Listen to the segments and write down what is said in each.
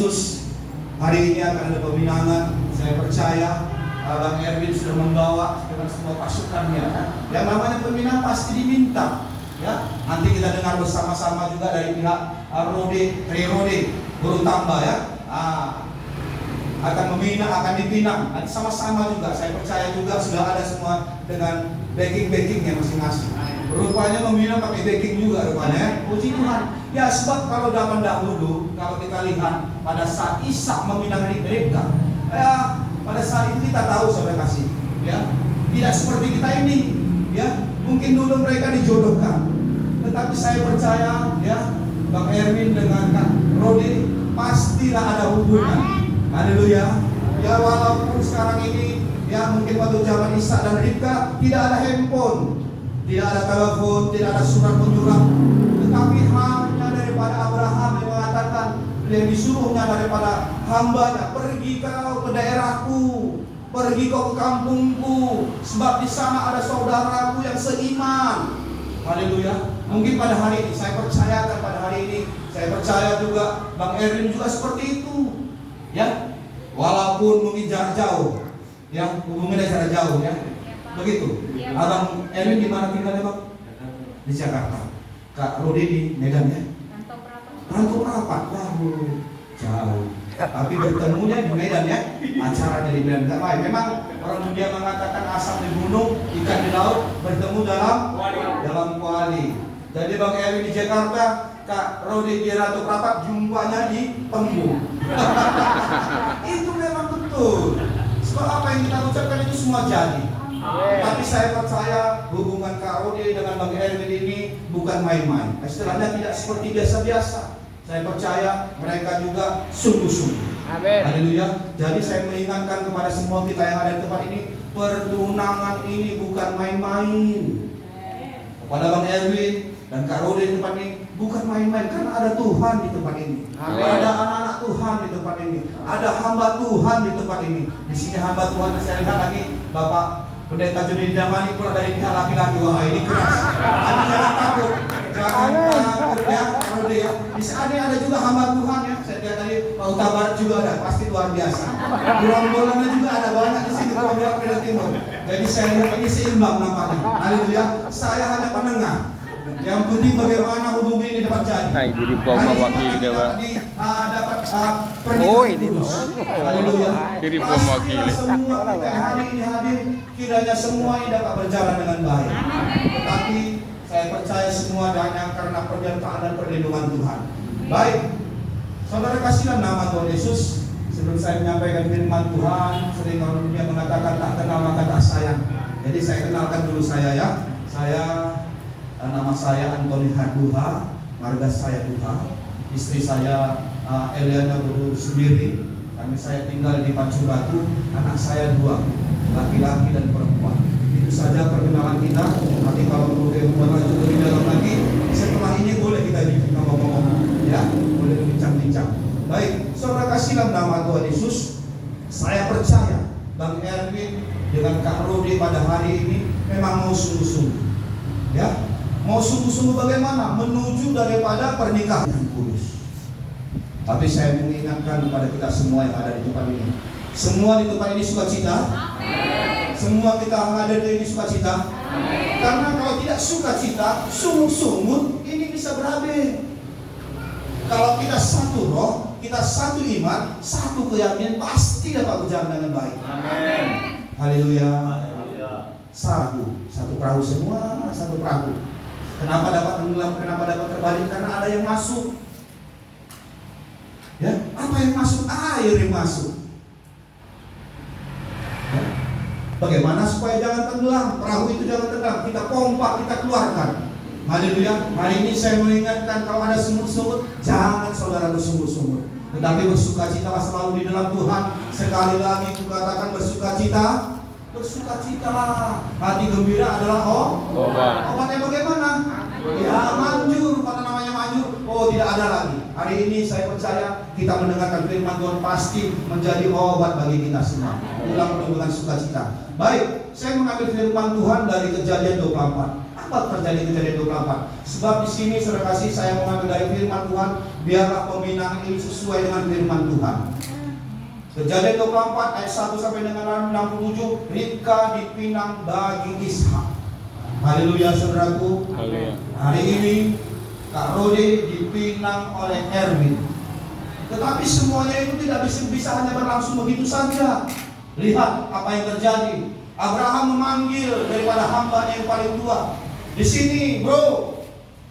Yesus, hari ini akan ada pembinaan. Saya percaya Bang Erwin sudah membawa dengan semua pasukannya. Yang namanya pembinaan pasti diminta. Ya, nanti kita dengar bersama-sama juga dari pihak Rode Guru Tambah ya. Akan membina, akan dipinang. Nanti sama-sama juga. Saya percaya juga sudah ada semua dengan backing-backingnya masing-masing. Rupanya membina pakai backing juga rupanya ya. Puji Tuhan. Ya sebab kalau zaman dahulu, kalau kita lihat pada saat Ishak meminang Rebeka, ya pada saat itu kita tahu saudara kasih, ya tidak seperti kita ini, ya mungkin dulu mereka dijodohkan, tetapi saya percaya ya Bang Erwin dengan Kak Rodi pastilah ada hubungan. Haleluya. Ya walaupun sekarang ini ya mungkin waktu zaman Ishak dan Rebeka tidak ada handphone, tidak ada telepon, tidak ada surat menyurat, tetapi hanya daripada Abraham yang mengatakan, yang disuruhnya daripada hambanya, pergi kau ke daerahku, pergi kau ke kampungku, sebab di sana ada saudaraku yang seiman. Haleluya. Mungkin pada hari ini, saya percayakan pada hari ini, saya percaya juga Bang Erwin juga seperti itu. Ya, walaupun mungkin jarak jauh, ya hubungannya jarak jauh ya. Begitu. Abang Erwin di mana tinggalnya Bang? Di Jakarta. Kak Rudi di Medan ya? Rantau Prapat. Wah, jauh. Tapi bertemunya di Medan ya. Acaranya di Medan. Tidak baik. Memang orang dunia mengatakan asam di gunung, ikan di laut, bertemu dalam kuali. Jadi Bang Erwin di Jakarta, Kak Rudi di Rantau Prapat, jumpanya di Tembung. Itu memang betul. Sebab apa yang kita ucapkan itu semua jadi. Tapi saya percaya hubungan Kak Rodi dengan Bang Erwin ini bukan main-main. Istilahnya tidak seperti biasa-biasa. Saya percaya mereka juga sungguh-sungguh. Haleluya. Jadi saya mengingatkan kepada semua kita yang ada di tempat ini, pertunangan ini bukan main-main. Kepada Bang Erwin dan Kak Rodi di tempat ini bukan main-main, karena ada Tuhan di tempat ini. Ada anak-anak Tuhan di tempat ini. Ada hamba Tuhan di tempat ini. Di sini hamba Tuhan, saya lihat lagi Bapak Pendeta Joni Damani pula dari pihak laki-laki. Wah ini keras. Anda jangan takut, jangan takut ya. Kalau dia, di sana ada juga hamba Tuhan ya. Saya lihat tadi Pak Utabar juga ada, pasti luar biasa. Bulan-bulannya juga ada banyak di sini kalau bilang Pendeta Timur. Jadi saya lihat ini seimbang nampaknya. Haleluya. Saya hanya penengah. Yang penting bagaimana hubungan ini dapat jadi. Nah, jadi bawa wakil dia Pak. Dapat Oh ini Haleluya. Jadi mewakili. Semua kita hari ini hadir, kiranya semua ini dapat berjalan dengan baik. Tetapi saya percaya semua hanya karena penyertaan dan perlindungan Tuhan. Baik, saudara kasihlah nama Tuhan Yesus. Sebelum saya menyampaikan firman Tuhan, sering orang dunia mengatakan tak kenal maka tak sayang. Jadi saya kenalkan dulu saya ya. Nama saya Antoni Haduha, marga saya Duha. Istri saya Eliana Guru Sendiri. Kami saya tinggal di Pacu Batu. Anak saya 2, laki-laki dan perempuan. Itu saja perkenalan kita. Nanti kalau perlu lanjut lebih dalam lagi, setelah ini boleh kita ngomong-ngomong, ya, boleh bincang-bincang. Baik, saudara kasihlah nama Tuhan Yesus. Saya percaya Bang Erwin dengan Kak Rudi pada hari ini memang mau sungguh-sungguh, ya. Mau sungguh-sungguh bagaimana? Menuju daripada pernikahan yang kudus. Tapi saya mengingatkan kepada kita semua yang ada di tempat ini. Semua di tempat ini sukacita. Semua kita yang ada di sini sukacita. Karena kalau tidak sukacita, sungut-sungut, ini bisa berabe. Kalau kita satu roh, kita satu iman, satu keyakinan, pasti dapat berjalan dengan baik. Amin. Haleluya. Satu perahu semua, satu perahu. Kenapa dapat tenggelam, kenapa dapat terbalik? Karena ada yang masuk. Ya, apa yang masuk? Air yang masuk. Ya. Bagaimana supaya jangan tenggelam? Perahu itu jangan tenggelam. Kita pompa, kita keluarkan. Haleluya. Hari ini saya mengingatkan kalau ada semut-semut, jangan saudara bersumut-sumut. Tetapi bersukacitalah selalu di dalam Tuhan. Sekali lagi kukatakan bersukacita. Bersukacitalah. Hati gembira adalah obat. Obatnya bagaimana? Ya manjur, pada namanya manjur. Oh tidak ada lagi. Hari ini saya percaya kita mendengarkan firman Tuhan pasti menjadi obat bagi kita semua. Pulang dengan sukacita. Baik, saya mengambil firman Tuhan dari Kejadian 24. Apa terjadi Kejadian 24? Sebab di sini saudara kasih saya mengambil dari firman Tuhan biarlah pembinaan ini sesuai dengan firman Tuhan. Kejadian 24 ayat 1 sampai dengan 67, Ribka dipinang bagi Ishak. Haleluya saudaraku. Haleluya. Hari ini Kak Rodi dipinang oleh Erwin. Tetapi semuanya itu tidak bisa hanya berlangsung begitu saja. Lihat apa yang terjadi. Abraham memanggil daripada hambanya yang paling tua. Di sini, bro,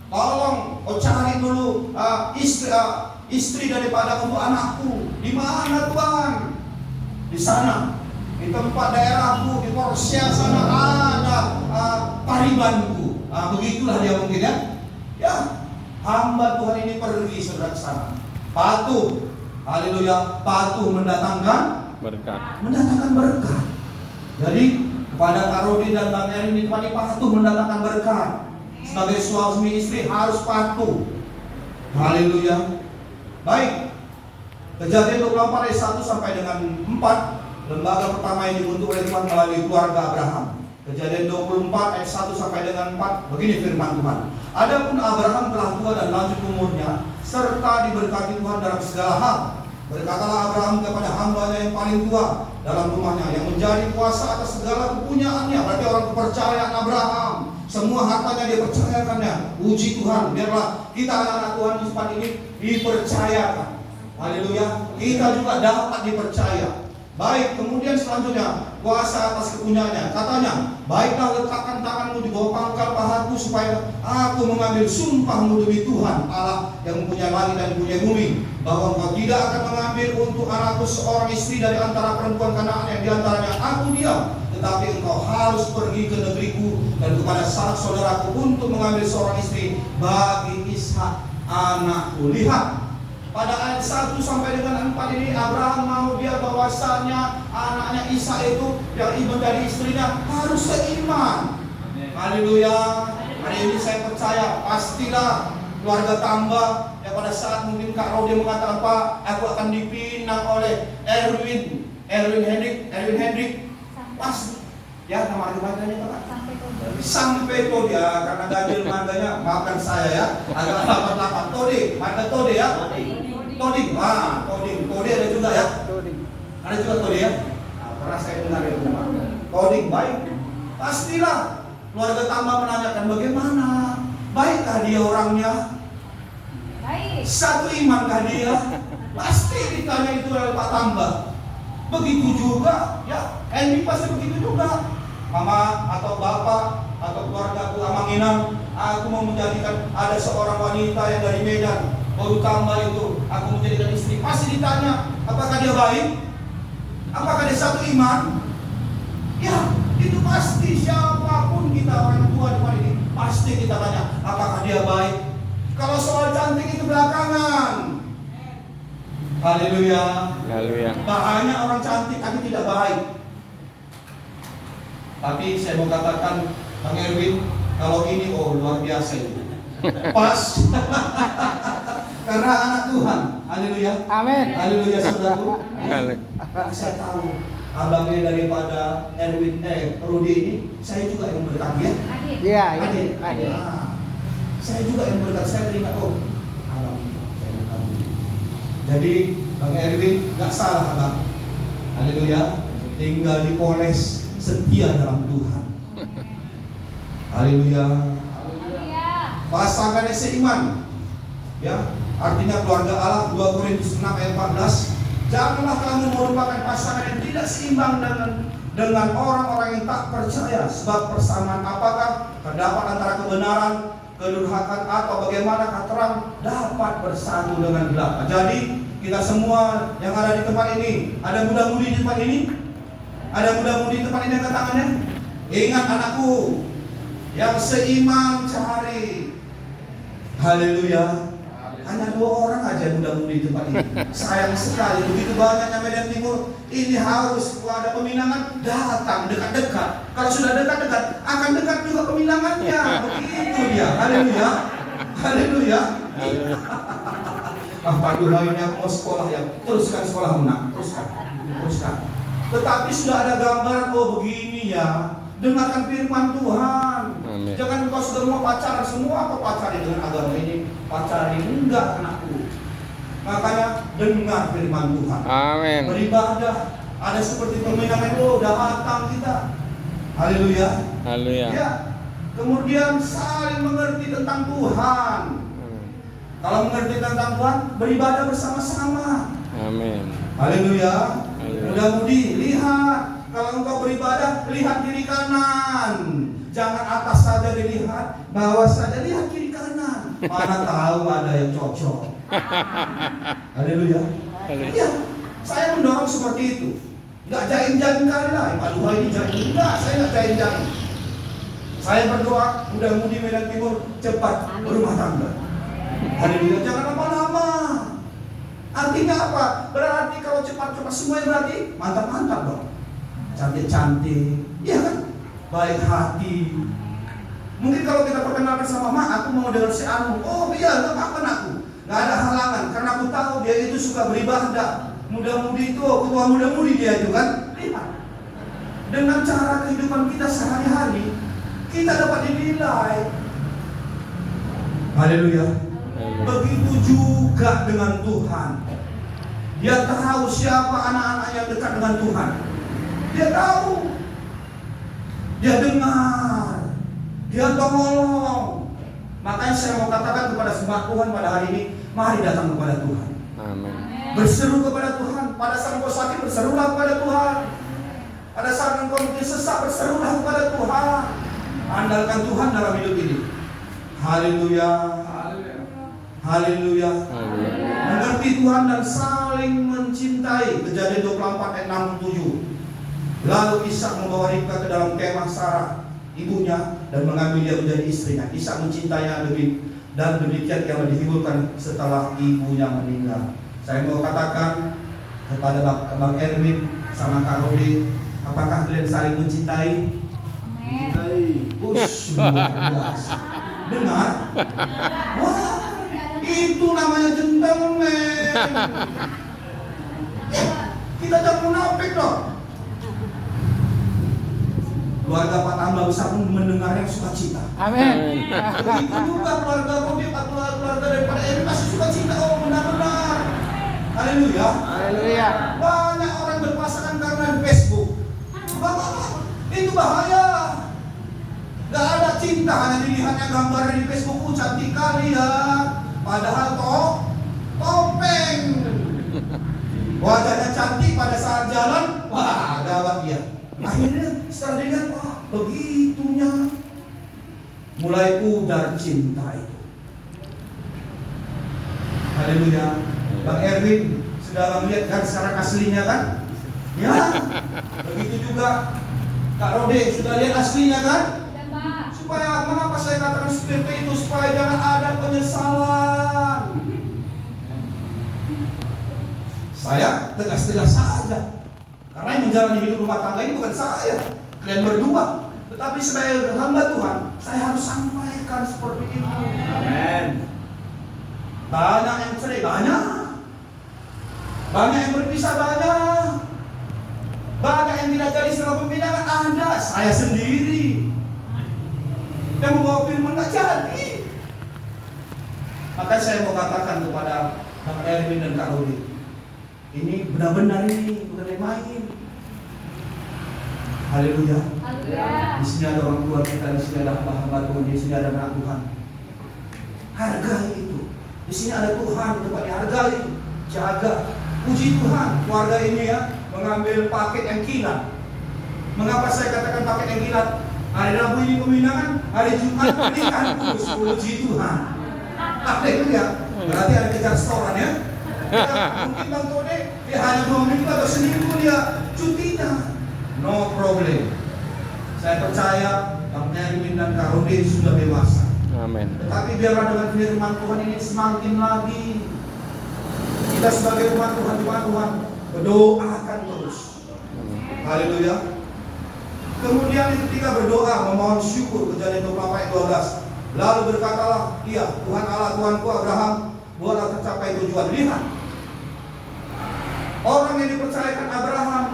tolong cari dulu istri daripada untuk anakku. Di mana Tuhan? Di sana, di tempat daerahku, di Porsia sana ada paribanku. Begitulah dia mungkin ya. Ya, hamba Tuhan ini pergi saudara ke sana. Patuh, haleluya, patuh mendatangkan berkat. Jadi kepada Kak Rodi dan Bang Erin ini patuh mendatangkan berkat. Sebagai suami istri harus patuh. Haleluya. Baik. Kejadian 24 ayat 1 sampai dengan 4, lembaga pertama yang dibentuk oleh Tuhan melalui keluarga Abraham. Kejadian 24 ayat 1 sampai dengan 4, begini firman Tuhan. Adapun Abraham telah tua dan lanjut umurnya, serta diberkati Tuhan dalam segala hal. Berkatalah Abraham kepada hambanya yang paling tua dalam rumahnya, yang menjadi kuasa atas segala kepunyaannya. Berarti orang kepercayaan Abraham, semua hartanya dia percayakannya. Puji Tuhan, biarlah kita anak-anak Tuhan di tempat ini dipercayakan. Haleluya, kita juga dapat dipercaya. Baik, kemudian selanjutnya kuasa atas kepunyaannya. Katanya, baiklah letakkan tanganmu di bawah pangkal pahaku, supaya aku mengambil sumpahmu demi Tuhan Allah yang mempunyai langit dan mempunyai bumi, bahwa engkau tidak akan mengambil untuk anakku seorang istri dari antara perempuan Kanaan yang diantaranya aku diam, tetapi engkau harus pergi ke negeriku dan kepada sanak saudaraku untuk mengambil seorang istri bagi Ishak anakku. Lihat, pada ayat 1 sampai dengan 4 ini Abraham mau dia bahwasanya anaknya Ishak itu yang menjadi istrinya harus seiman. Haleluya. Hari ini saya percaya pastilah keluarga tambah ya. Pada saat mungkin Kak Rodi mengatakan, Pak, aku akan dipinang oleh Erwin Hendrik. Pas ya, nama keluarganya Pak. Sampai Todi ya, karena ganjil mandanya, maafkan saya ya, agak 88 Todi, mana Todi ya? Todi, Todi ada juga ya? Ada juga Todi ya? Pernah saya dengar itu. Todi, baik. Pastilah keluarga tambah menanyakan bagaimana, baikkah dia orangnya? Baik. Satu imankah dia? Pasti ditanya itu oleh Pak Tambah. Begitu juga ya, Hendy pasti begitu juga. Mama atau bapak atau keluarga aku Amanginang, aku mau menjadikan ada seorang wanita yang dari Medan, baru tambah itu, aku menjadikan istri. Pasti ditanya, apakah dia baik? Apakah dia satu iman? Ya, itu pasti siapapun kita orang tua di mana ini, pasti kita tanya, apakah dia baik? Kalau soal cantik itu belakangan. Haleluya. Haleluya. Banyak orang cantik tapi tidak baik. Tapi saya mau katakan, Bang Erwin, kalau ini luar biasa itu. Pas. Karena anak Tuhan. Haleluya. Amin. Haleluya saudaraku. Haleluya. Saya tahu abangnya daripada Erwin Rudi ini, saya juga yang berkati ya. Iya, Adik. adik. Saya juga yang berkati, saya teringat abang saya berkati. Jadi Bang Erwin nggak salah abang. Haleluya. Tinggal di Polres, setia dalam Tuhan. Haleluya. Pasangannya seiman. Ya, artinya keluarga Allah. 2 Korintus 6 ayat 14. Janganlah kamu merupakan pasangan yang tidak seimbang dengan orang-orang yang tak percaya. Sebab persamaan apakah terdapat antara kebenaran, kedurhakaan, atau bagaimanakah terang dapat bersatu dengan gelap. Jadi kita semua yang ada di tempat ini, ada muda-mudi di tempat ini, ada muda-mudi di tempat ini angkat tangannya. Ingat anakku, yang seiman cari. Haleluya. Hanya 2 orang aja muda-mudi di tempat ini. Sayang sekali, begitu banyaknya Medan Timur. Ini harus ada peminangan, datang dekat-dekat. Kalau sudah dekat-dekat, akan dekat juga peminangannya. Begitu dia. Haleluya. Haleluya. Apa lainnya mau sekolah ya? Teruskan sekolahmu nak. Teruskan. Tetapi sudah ada gambaran, begini ya. Dengarkan firman Tuhan. Jangan kau sudah mau pacaran semua, apa pacaran dengan agama ini? Pacaran enggak anakku. Makanya dengar firman Tuhan. Amin. Beribadah. Ada seperti pemenangan datang kita. Haleluya. Haleluya. Ya. Kemudian saling mengerti tentang Tuhan. Kalau mengerti tentang Tuhan, beribadah bersama-sama. Amin. Haleluya. Haleluya. Mudah-mudi, lihat. Kalau engkau beribadah, lihat kiri kanan. Jangan atas saja dilihat, bawah saja lihat kiri kanan. Mana tahu ada yang cocok. Haleluya. Haleluya. Iya, saya mendorong seperti itu. Enggak jaim-jaim kali lah. Pak Duha ini jaim. Enggak, saya enggak jaim-jaim. Saya berdoa, mudah-mudi Medan Timur cepat berumah tangga. Haleluya, jangan lama-lama. Artinya apa? Berarti kalau cepat-cepat semuanya berarti mantap-mantap dong. Cantik-cantik, iya kan? Baik hati. Mungkin kalau kita perkenalkan sama Mak, aku mau dengar si Anu. Oh iya, enggak apa-apa aku. Enggak ada halangan, karena aku tahu dia itu suka beribadah. Muda-mudi itu, ketua muda-mudi dia itu kan. Lihat. Dengan cara kehidupan kita sehari-hari, kita dapat dinilai. Haleluya. Begitu juga dengan Tuhan. Dia tahu siapa anak-anak yang dekat dengan Tuhan. Dia tahu. Dia dengar. Dia tolong. Makanya saya mau katakan kepada semua Tuhan pada hari ini, mari datang kepada Tuhan. Amin. Berseru kepada Tuhan. Pada saat engkau sakit, berserulah kepada Tuhan. Pada saat engkau mungkin sesak, berserulah kepada Tuhan. Andalkan Tuhan dalam hidup ini. Haleluya. Haleluya. Mengerti Tuhan dan saling mencintai. Kejadian 24 ayat 67. Lalu Ishak membawa Ribka ke dalam kemah Sarah ibunya dan mengambil dia menjadi istrinya. Ishak mencintainya dan demikian ia dihiburkan setelah ibunya meninggal. Saya mau katakan kepada Bang Erwin sama Kak Rodi, apakah kalian saling mencintai? Mencintai. Luar biasa. Dengar? Wah, itu namanya gentleman. Kita jangan munafik dong. Keluarga Pak Tambah besar pun mendengar yang sukacita. Amin. Begitu juga keluarga Robi, keluarga daripada Eri pasti sukacita. Oh benar-benar. Haleluya. Haleluya. Banyak orang berpasangan karena di Facebook. Bapak, itu bahaya. Gak ada cinta, hanya dilihatnya gambar di Facebook. Cantik kali ya. Padahal topeng. Wajahnya cantik pada saat jalan. Wah, gawat dia. Akhirnya setelah dilihat, wah begitunya. Mulai pudar cinta itu. Haleluya. Bang Erwin sudah melihat kan secara aslinya kan? Ya. Begitu juga Kak Rode sudah lihat aslinya kan? Supaya mengapa saya katakan seperti itu? Supaya jangan ada penyesalan. Saya tegas-tegas saja. Karena yang menjalani hidup rumah tangga ini bukan saya, kalian berdua. Tetapi sebagai hamba Tuhan, saya harus sampaikan seperti itu. Amin. Banyak yang cerai, banyak. Banyak yang berpisah, banyak. Banyak yang tidak jadi selama pembinaan, ada. Saya sendiri yang membawa firman tidak jadi. Maka saya mau katakan kepada Bang Erwin dan Kak Rudi, ini benar-benar ini bukan main. Haleluya. Di sini ada orang tua kita, di sini ada hamba-hamba Tuhan, di sini ada anak Tuhan. Hargai itu. Di sini ada Tuhan, tempat dihargai, jaga. Puji Tuhan, keluarga ini ya mengambil paket yang kilat. Mengapa saya katakan paket yang kilat? Hari Rabu ini peminangan, hari Jumat pernikahan kudus. Puji Tuhan. Haleluya. Berarti ada kejar setoran ya. Ya, mungkin Bang Tode dia hanya 2 minggu atau seminggu dia cutinya, no problem. Saya percaya Bang Erwin dan Kak Rudi sudah dewasa. Amin. Tetapi biarlah dengan firman Tuhan ini semakin lagi kita sebagai umat Tuhan berdoakan terus. Haleluya. Kemudian yang ketiga berdoa memohon syukur. Kejadian 24 ayat 12. Lalu berkatalah, iya Tuhan Allah Tuhanku Abraham, buatlah tercapai tujuan. Lihat, orang yang dipercayakan Abraham,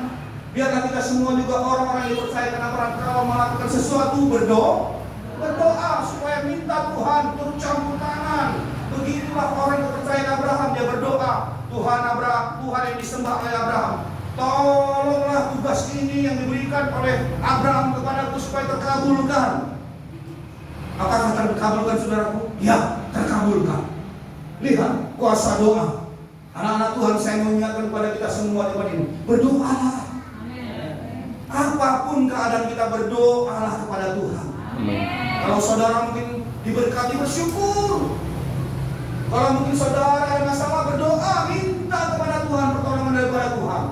biarlah kita semua juga orang-orang yang dipercayakan Abraham. Kalau melakukan sesuatu berdoa supaya minta Tuhan turut campur tangan, begitulah orang kepercayaan Abraham. Dia berdoa, Tuhan yang disembah oleh Abraham, tolonglah tugas ini yang diberikan oleh Abraham kepadaku supaya terkabulkan. Apakah terkabulkan, saudaraku? Ya, terkabulkan. Lihat kuasa doa. Anak-anak Tuhan, saya mau ingatkan kepada kita semua di tempat ini, berdoalah. Apapun keadaan kita, berdoalah kepada Tuhan. Kalau saudara mungkin diberkati, bersyukur. Kalau mungkin saudara ada masalah, berdoa, minta kepada Tuhan pertolongan daripada Tuhan.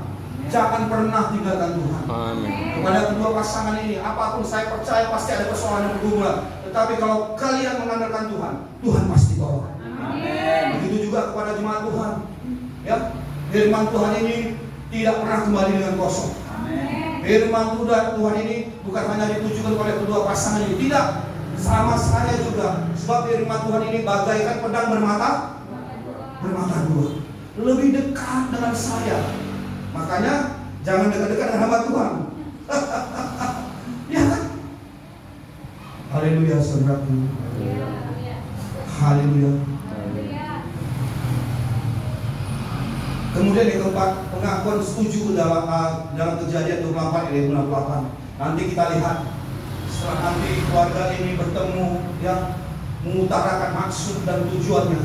Jangan pernah tinggalkan Tuhan. Amin. Kepada kedua pasangan ini, apapun saya percaya pasti ada persoalan dan pergumulan. Tetapi kalau kalian mengandalkan Tuhan, Tuhan pasti tolong. Amin. Begitu juga kepada jemaat Tuhan. Ya, firman Tuhan ini tidak pernah kembali dengan kosong. Firman Tuhan ini bukan hanya ditujukan oleh kedua pasangan ini, tidak, sama saya juga. Sebab firman Tuhan ini bagaikan pedang bermata dua, lebih dekat dengan saya. Makanya jangan dekat-dekat dengan hamba Tuhan. Ya kan? Haleluya, saudaraku. Haleluya. Kemudian yang keempat, pengakuan setuju dalam Kejadian 24 ayat 68. Nanti kita lihat setelah nanti keluarga ini bertemu, ya, mengutarakan maksud dan tujuannya.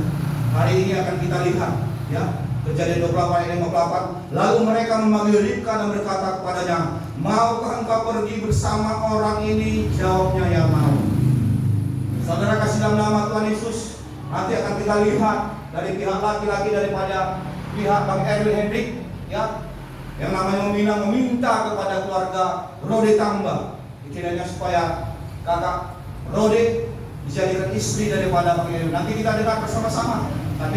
Hari ini akan kita lihat, ya, Kejadian 24 ayat 58. Lalu mereka memanggil Ribka dan berkata kepadanya, maukah engkau pergi bersama orang ini? Jawabnya, ya mau. Saudara kasih dalam nama Tuhan Yesus, nanti akan kita lihat dari pihak laki-laki daripada pihak Bang Erwin Hendrik, ya, yang namanya meminta kepada keluarga Rode Tamba, kiranya supaya kakak Rode dijadikan istri daripada Bang Erwin. Nanti kita dengar bersama-sama. Tapi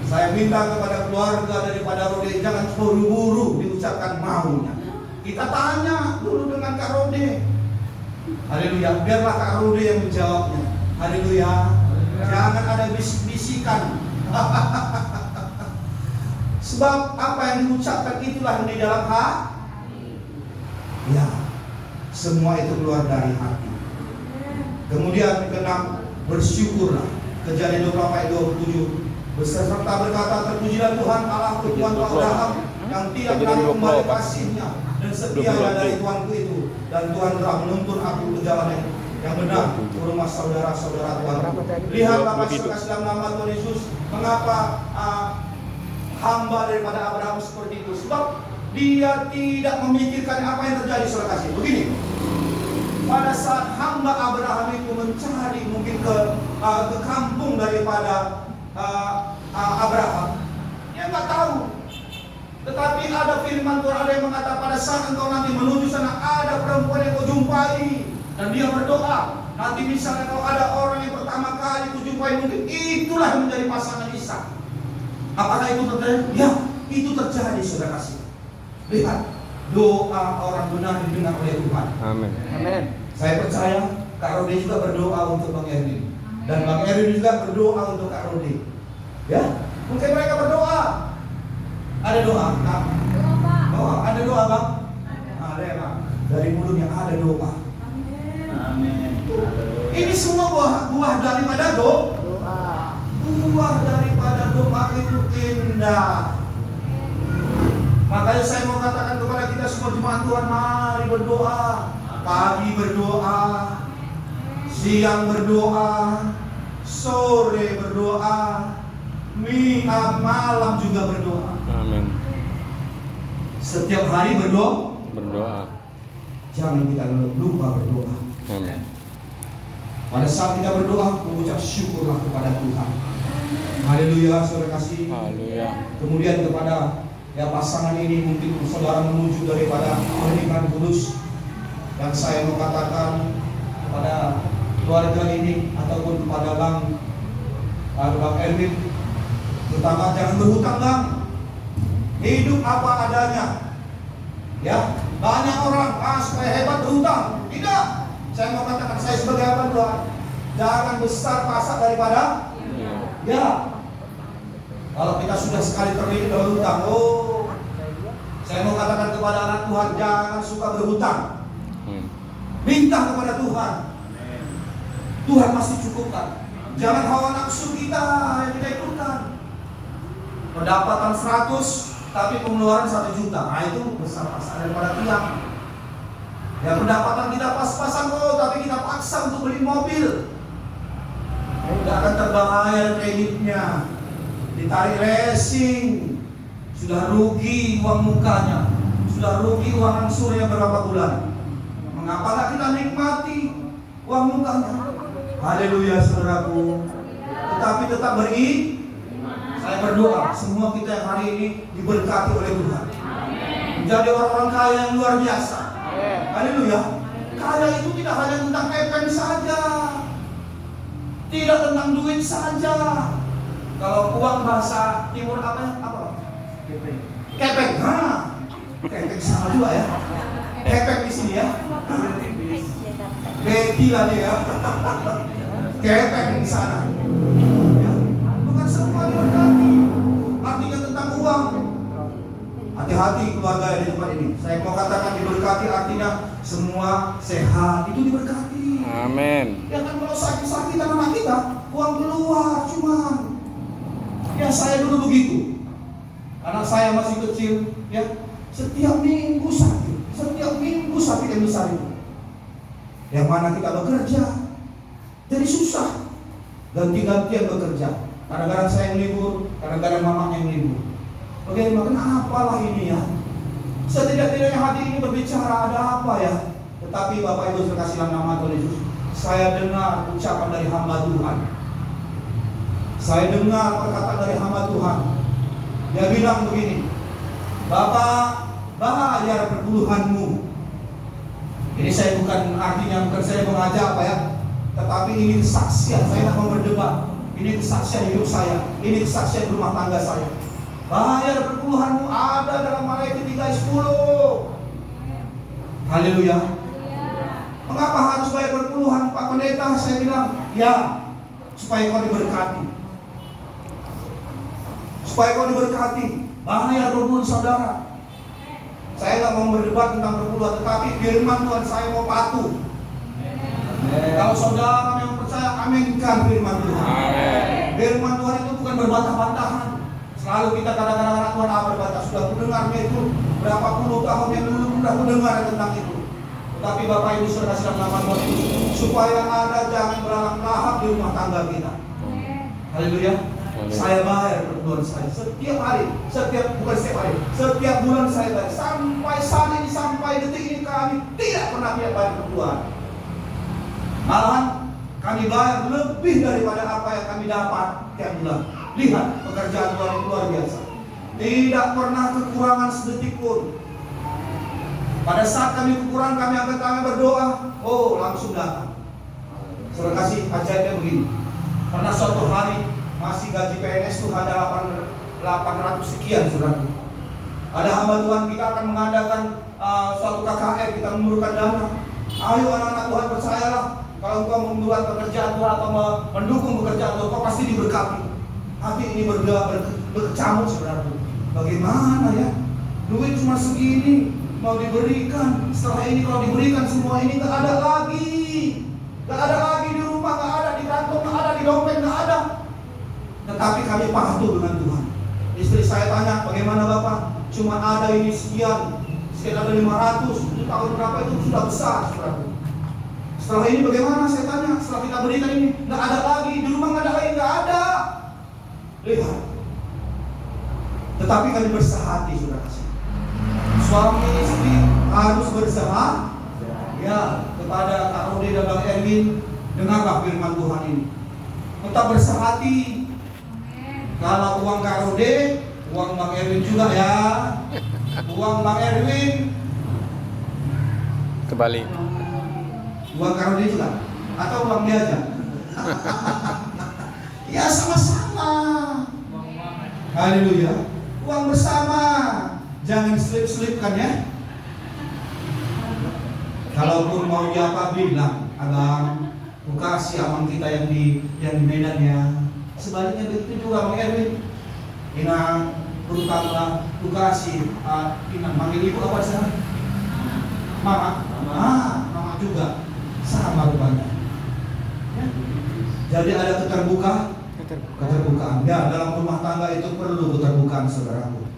saya minta kepada keluarga daripada Rode, jangan buru-buru diucapkan maunya. Kita tanya dulu dengan Kak Rode. Haleluya, biarlah Kak Rode yang menjawabnya. Haleluya. Jangan ada bisik-bisikan. Sebab apa yang diucapkan itulah yang di dalam hati. Ya, semua itu keluar dari hati. Kemudian keenam, bersyukurlah. Kejadian 24 ayat 27. Beserta berkata, terpujilah Tuhan Allah Tuhan Abraham yang tidak pernah kembali kasihnya dan setia dari Tuhanku itu, dan Tuhan telah menuntun aku ke jalan yang benar ke rumah saudara-saudara Tuhan. Lihatlah kasih dalam nama Tuhan Yesus, mengapa hamba daripada Abraham seperti itu. Sebab dia tidak memikirkan apa yang terjadi. Saudara kasih, begini, pada saat hamba Abraham itu mencari mungkin ke kampung daripada Abraham, dia nggak tahu. Tetapi ada firman Tuhan, ada yang mengatakan pada saat engkau nanti menuju sana, ada perempuan yang kau jumpai, dan dia berdoa. Nanti misalnya kalau ada orang yang pertama kali kau jumpai, mungkin itulah yang menjadi pasangan Ishak. Apakah itu terjadi? Ya, itu terjadi, saudara kasih. Lihat, doa orang benar didengar oleh Tuhan. Amin. Amin. Saya percaya Kak Rodi juga berdoa untuk Bang Erwin, dan Bang Erwin juga berdoa untuk Kak Rodi. Ya, mungkin mereka berdoa. Ada doa, Kak? Doa, ada doa, Bang? Ada ya, Bang? Dari mulutnya ada doa. Amin. Ini semua buah daripada doa. Buah daripada doa itu indah. Makanya saya mau katakan kepada kita semua jemaat Tuhan, mari berdoa. Pagi berdoa, siang berdoa, sore berdoa, malam juga berdoa. Amin. Setiap hari Berdoa. Jangan kita lupa berdoa. Amin. Pada saat kita berdoa, mengucap syukurlah kepada Tuhan. Haleluya, saudara kasih. Haleluya. Kemudian kepada pasangan ini, mungkin saudara menuju daripada pernikahan kudus. Dan saya mau katakan kepada keluarga ini ataupun kepada Bang Erwin, terutama jangan berhutang, Bang. Hidup apa adanya. Ya, banyak orang supaya hebat berhutang. Tidak. Saya mau katakan, saya sebagai hamba Tuhan, jangan besar pasak daripada. Ya. Kalau kita sudah sekali terlilit dalam hutang, saya mau katakan kepada anak Tuhan, jangan suka berhutang. Minta kepada Tuhan. Tuhan masih cukupkan. Jangan hawa nafsu kita yang kita ikutkan. Pendapatan 100 tapi pengeluaran 1 juta. Nah itu besar-besar daripada tiang. Ya pendapatan kita pas-pasan kok, tapi kita paksa untuk beli mobil. Tidak akan terbayar kreditnya. Ditarik racing. Sudah rugi uang mukanya. Sudah rugi uang angsurnya berapa bulan. Mengapa tidak kita nikmati uang mukanya? Haleluya saudaraku. Tetapi tetap saya berdoa semua kita yang hari ini diberkati oleh Tuhan. Menjadi orang-orang kaya yang luar biasa. Haleluya. Kaya itu tidak hanya tentang kepeng saja. Tidak tentang duit saja. Kalau uang bahasa timur apa? Kepeng. Kepeng. Kepeng sama juga ya. Kepeng di sini ya. Beti lah dia. Kepeng di sana. Ya. Bukan semua diberkati. Artinya tentang uang. Hati-hati keluarga yang di tempat ini. Saya mau katakan diberkati artinya semua sehat. Itu diberkati. Amin. Ya kan kalau sakit-sakitan anak kita, uang keluar cuman. Ya saya dulu begitu. Anak saya masih kecil, ya setiap minggu sakit yang besar itu. Yang mana kita bekerja, jadi susah. Ganti-gantian bekerja. Kadang-kadang saya yang libur, kadang-kadang mamanya yang libur. Bagaimana? Kenapalah ini ya? Setidak-tidaknya hati ini berbicara ada apa ya? Tetapi Bapak Ibu terkasih dalam nama Tuhan Yesus, saya dengar ucapan dari hamba Tuhan. Saya dengar perkataan dari hamba Tuhan. Dia bilang begini, Bapak, bayar perpuluhanmu. Ini saya bukan artinya bukan saya mengajak apa ya, tetapi ini kesaksian. Saya tidak mau berdebat. Ini kesaksian hidup saya. Ini kesaksian rumah tangga saya. Bayar perpuluhanmu ada dalam Maleakhi 3:10. Haleluya. Mengapa harus bayar perpuluhan Pak Pendeta? Saya bilang, ya, supaya kau diberkati. Supaya kau diberkati. Bayar perpuluhan saudara. Saya tidak mau berdebat tentang perpuluhan, tetapi firman Tuhan saya mau patuh. Kalau saudara yang percaya, aminkan firman Tuhan. Firman Tuhan itu bukan berbantah-bantahan. Selalu kita kadang-kadang anak Tuhan berbantah. Sudah mendengarnya itu berapa puluh tahun yang dulu sudah mendengar tentang itu. Tetapi Bapak Ibu Saudara sedang nama Tuhan itu supaya ada jangan beralang lahap di rumah tangga kita. Haleluya. Saya bayar perpuluhan saya setiap hari, bukan setiap hari, setiap bulan saya bayar. Sampai saat ini, sampai detik ini kami tidak pernah bayar perpuluhan. Malahan kami bayar lebih daripada apa yang kami dapat tiap bulan. Lihat pekerjaan Tuhan itu luar biasa. Tidak pernah kekurangan sedetik pun. Pada saat kami kekurangan, kami angkat tangan berdoa, oh langsung datang. Saudara kasih ajaibnya begini. Pernah suatu hari masih gaji PNS itu ada 800 sekian, saudara. Ada hamba Tuhan, kita akan mengadakan suatu KKR, kita memerlukan dana. Ayo anak-anak Tuhan, percayalah, kalau engkau membuat pekerjaan Tuhan atau mendukung pekerjaan Tuhan, kau pasti diberkati. Hati ini berkecamuk, saudara. Bagaimana ya? Duit cuma segini, mau diberikan. Setelah ini kalau diberikan semua ini gak ada lagi. Gak ada lagi di rumah, gak ada di kantong, gak ada di dompet, gak ada. Tetapi kami patuh dengan Tuhan. Istri saya tanya, bagaimana Bapak? Cuma ada ini sekian ada 500. Itu tahun berapa itu sudah besar, saudara. Setelah ini bagaimana? Saya tanya. Setelah kita berikan ini, gak ada lagi di rumah, gak ada lagi, gak ada. Lihat. Tetapi kami bersahati, saudara. Suami istri harus bersama. Ya, kepada Kak Rodi dan Bang Erwin, dengarlah firman Tuhan ini. Tetap bersahati. Kalau uang Kak Rodi, uang Bang Erwin juga ya. Uang Bang Erwin Kembali. uang Kak Rodi juga atau uang dia aja? Ya sama-sama. Haleluya. Uang bersama. Jangan selip-selipkan ya. Kalaupun mau diapa bilang, abang, aku kasih abang kita yang di Medan ya. Sebaliknya begitu juga Bang Erwin. Inang, terutama aku kasih. Inang manggil ibu apa sih? Mama. Mama juga sama rupanya. Ya. Jadi ada keterbukaan. Ya, dalam rumah tangga itu perlu keterbukaan, saudaraku.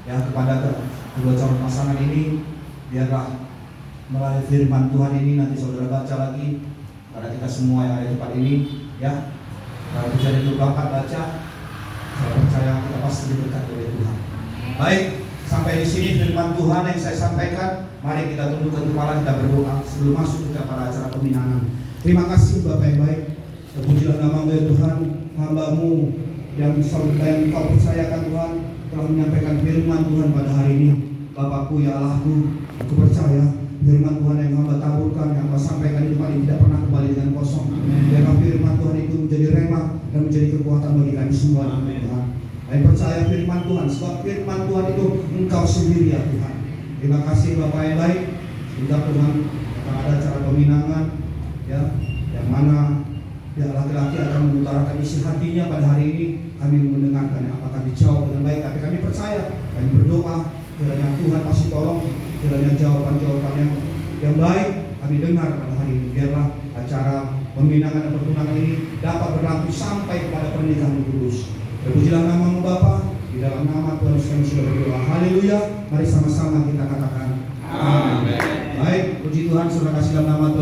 Ya, kepada kedua calon pasangan ini, biarlah melalui firman Tuhan ini nanti saudara baca lagi pada kita semua yang ada di tempat ini, ya. Kalau Kejadian 24 baca, saya percaya kita pasti diberkati oleh Tuhan. Baik, sampai di sini firman Tuhan yang saya sampaikan. Mari kita tundukkan kepala, kita berdoa sebelum masuk kita pada acara peminangan. Terima kasih Bapak yang baik. Terpujilah nama-Mu ya Tuhan, hamba-Mu yang Kau percayakan Tuhan telah menyampaikan firman Tuhan pada hari ini. Bapakku ya Allahku, aku percaya firman Tuhan yang hamba taburkan, yang Kau sampaikan di tempat ini tidak pernah kembali dengan kosong. Biarlah firman Tuhan itu menjadi rema dan menjadi kekuatan bagi kami semua. Tuhan, kami percaya firman Tuhan, sebab firman Tuhan itu Engkau sendiri ya Tuhan. Terima kasih Bapak yang baik. Hingga Tuhan akan ada acara peminangan, ya, yang mana ya laki-laki akan mengutarakan isi hatinya pada hari ini. Kami mendengarkan apakah dijawab dengan baik, tapi kami percaya, kami berdoa kiranya Tuhan pasti tolong, kiranya jawaban-jawaban yang baik kami dengar pada hari ini. Biarlah acara peminangan dan pertunangan ini dapat berlangsung sampai kepada pernikahan yang kudus. Terpujilah nama-Mu Bapa, di dalam nama Tuhan Yesus kami sudah berdoa. Haleluya. Mari sama-sama kita katakan amin. Baik, puji Tuhan, saudara kasih dalam nama Tuhan.